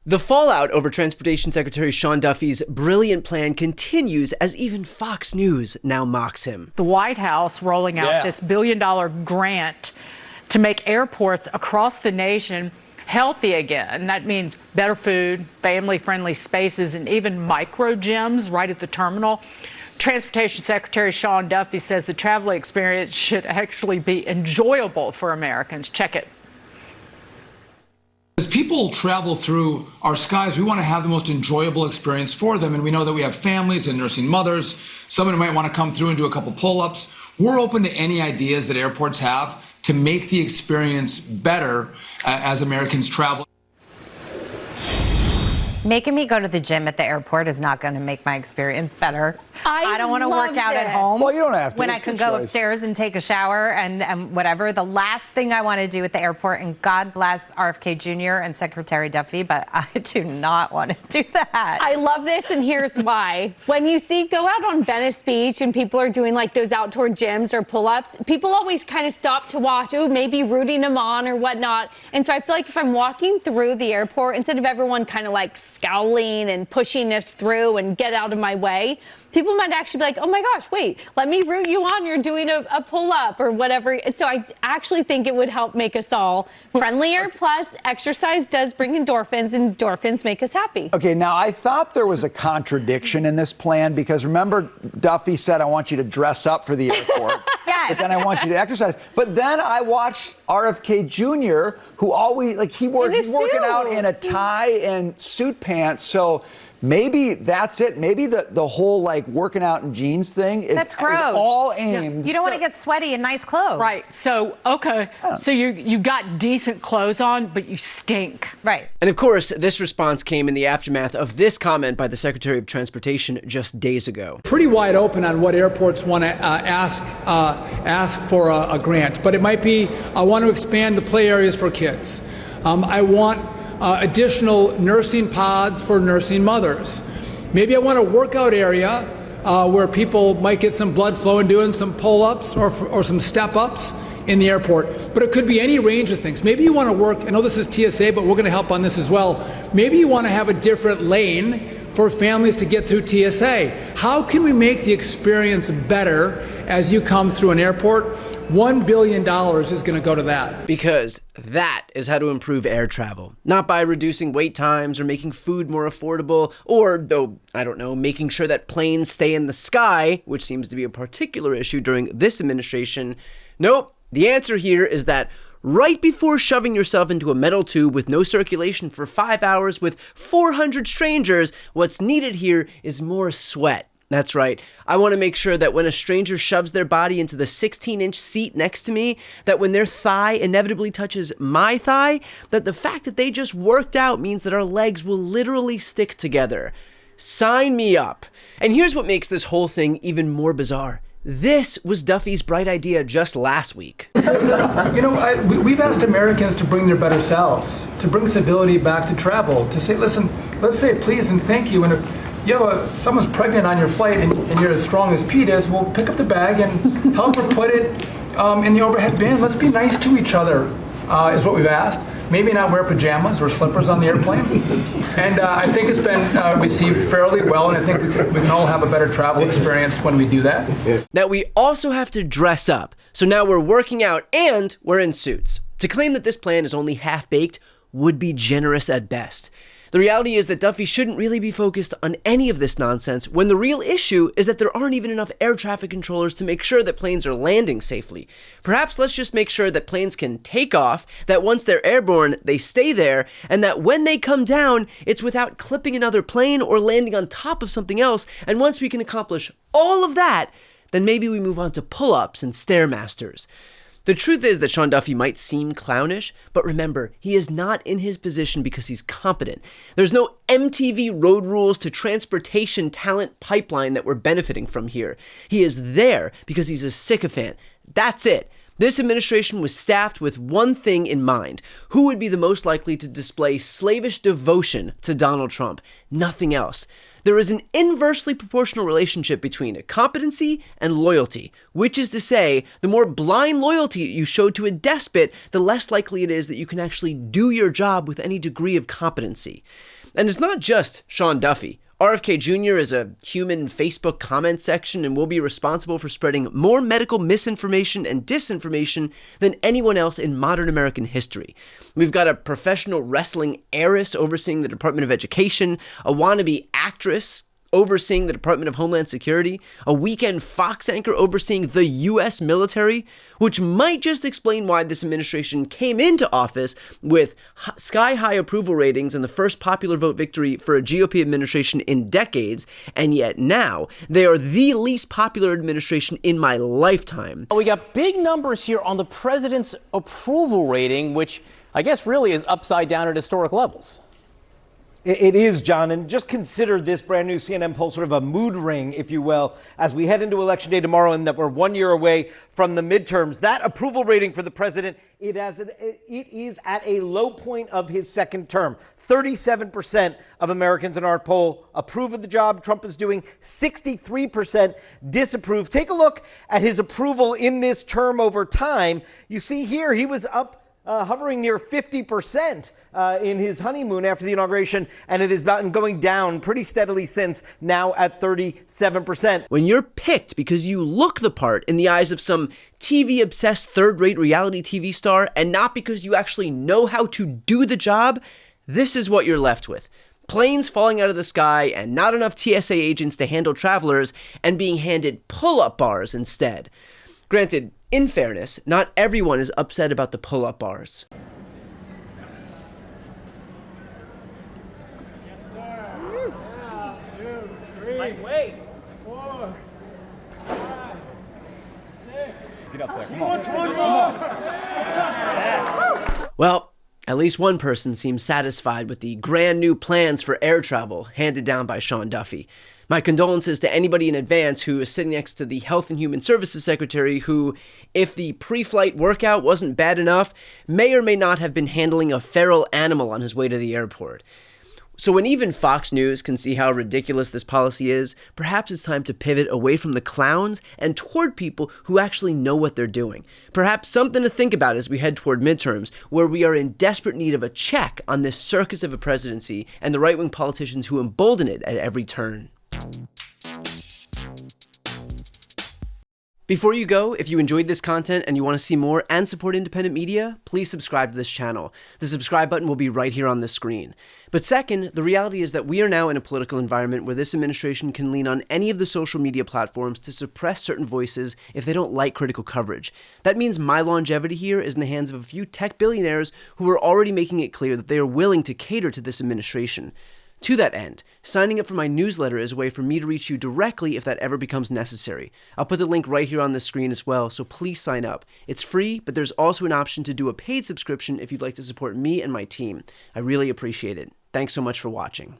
The fallout over Transportation Secretary Sean Duffy's brilliant plan continues as even Fox News now mocks him. The White House rolling out this billion-dollar grant to make airports across the nation healthy again. That means better food, family-friendly spaces, and even micro gyms right at the terminal. Transportation Secretary Sean Duffy says the travel experience should actually be enjoyable for Americans. Check it. As people travel through our skies, we want to have the most enjoyable experience for them. And we know that we have families and nursing mothers. Someone might want to come through and do a couple pull-ups. We're open to any ideas that airports have to make the experience better as Americans travel. Making me go to the gym at the airport is not going to make my experience better. I don't want to work out at home. Well, you don't have to. When I could go upstairs and take a shower and whatever. The last thing I want to do at the airport, and God bless RFK Jr. and Secretary Duffy, but I do not want to do that. I love this, and here's why. When you go out on Venice Beach and people are doing like those outdoor gyms or pull-ups, people always kind of stop to watch, maybe rooting them on or whatnot. And so I feel like if I'm walking through the airport, instead of everyone kind of like scowling and pushing us through and get out of my way, people might actually be like, oh my gosh, wait, let me root you on. You're doing a pull-up or whatever. And so I actually think it would help make us all friendlier. Plus, exercise does bring endorphins, and endorphins make us happy. Okay, now I thought there was a contradiction in this plan because remember Duffy said, I want you to dress up for the airport. Yes. But then I want you to exercise. But then I watched RFK Jr., who always, he's working out in a tie and suit pants. So maybe that's it. Maybe the whole working out in jeans thing is all aimed. You don't want to get sweaty in nice clothes. Right. So, okay. So you've got decent clothes on, but you stink. Right. And of course, this response came in the aftermath of this comment by the Secretary of Transportation just days ago. Pretty wide open on what airports want to ask for a grant. But it might be, I want to expand the play areas for kids. I want additional nursing pods for nursing mothers. Maybe I want a workout area where people might get some blood flowing doing some pull-ups or some step-ups in the airport. But it could be any range of things. Maybe you want to work, I know this is TSA, but we're going to help on this as well. Maybe you want to have a different lane for families to get through TSA. How can we make the experience better as you come through an airport? $1 billion is going to go to that. Because that is how to improve air travel. Not by reducing wait times or making food more affordable or, making sure that planes stay in the sky, which seems to be a particular issue during this administration. Nope. The answer here is that right before shoving yourself into a metal tube with no circulation for 5 hours with 400 strangers, what's needed here is more sweat. That's right. I want to make sure that when a stranger shoves their body into the 16-inch seat next to me, that when their thigh inevitably touches my thigh, that the fact that they just worked out means that our legs will literally stick together. Sign me up. And here's what makes this whole thing even more bizarre. This was Duffy's bright idea just last week. We've asked Americans to bring their better selves, to bring civility back to travel, to say, listen, let's say please and thank you. And if someone's pregnant on your flight and you're as strong as Pete is, we'll pick up the bag and help her put it in the overhead bin. Let's be nice to each other, is what we've asked. Maybe not wear pajamas or slippers on the airplane. And I think it's been received fairly well, and I think we can all have a better travel experience when we do that. That we also have to dress up. So now we're working out and we're in suits. To claim that this plan is only half-baked would be generous at best. The reality is that Duffy shouldn't really be focused on any of this nonsense when the real issue is that there aren't even enough air traffic controllers to make sure that planes are landing safely. Perhaps let's just make sure that planes can take off, that once they're airborne, they stay there, and that when they come down, it's without clipping another plane or landing on top of something else. And once we can accomplish all of that, then maybe we move on to pull-ups and stairmasters. The truth is that Sean Duffy might seem clownish, but remember, he is not in his position because he's competent. There's no MTV Road Rules to transportation talent pipeline that we're benefiting from here. He is there because he's a sycophant. That's it. This administration was staffed with one thing in mind. Who would be the most likely to display slavish devotion to Donald Trump? Nothing else. There is an inversely proportional relationship between competency and loyalty, which is to say, the more blind loyalty you show to a despot, the less likely it is that you can actually do your job with any degree of competency. And it's not just Sean Duffy. RFK Jr. is a human Facebook comment section and will be responsible for spreading more medical misinformation and disinformation than anyone else in modern American history. We've got a professional wrestling heiress overseeing the Department of Education, a wannabe actress overseeing the Department of Homeland Security, a weekend Fox anchor overseeing the U.S. military, which might just explain why this administration came into office with sky-high approval ratings and the first popular vote victory for a GOP administration in decades, and yet now they are the least popular administration in my lifetime. We got big numbers here on the president's approval rating, which I guess really is upside down at historic levels. It is, John, and just consider this brand new CNN poll sort of a mood ring, if you will, as we head into Election Day tomorrow and that we're 1 year away from the midterms. That approval rating for the president, it is at a low point of his second term. 37% of Americans in our poll approve of the job Trump is doing. 63% disapprove. Take a look at his approval in this term over time. You see here, he was up hovering near 50% in his honeymoon after the inauguration, and it has been going down pretty steadily since, now at 37%. When you're picked because you look the part in the eyes of some TV-obsessed third-rate reality TV star, and not because you actually know how to do the job, this is what you're left with. Planes falling out of the sky and not enough TSA agents to handle travelers, and being handed pull-up bars instead. Granted, in fairness, not everyone is upset about the pull-up bars. Yes, sir. 2, 3, Lightweight. 4, 5, 6. Get up there. Come He on. wants one more. Well, at least one person seems satisfied with the grand new plans for air travel handed down by Sean Duffy. My condolences to anybody in advance who is sitting next to the Health and Human Services Secretary who, if the pre-flight workout wasn't bad enough, may or may not have been handling a feral animal on his way to the airport. So when even Fox News can see how ridiculous this policy is, perhaps it's time to pivot away from the clowns and toward people who actually know what they're doing. Perhaps something to think about as we head toward midterms, where we are in desperate need of a check on this circus of a presidency and the right-wing politicians who embolden it at every turn. Before you go, if you enjoyed this content and you want to see more and support independent media, please subscribe to this channel. The subscribe button will be right here on the screen. But second, the reality is that we are now in a political environment where this administration can lean on any of the social media platforms to suppress certain voices if they don't like critical coverage. That means my longevity here is in the hands of a few tech billionaires who are already making it clear that they are willing to cater to this administration. To that end, signing up for my newsletter is a way for me to reach you directly if that ever becomes necessary. I'll put the link right here on the screen as well, so please sign up. It's free, but there's also an option to do a paid subscription if you'd like to support me and my team. I really appreciate it. Thanks so much for watching.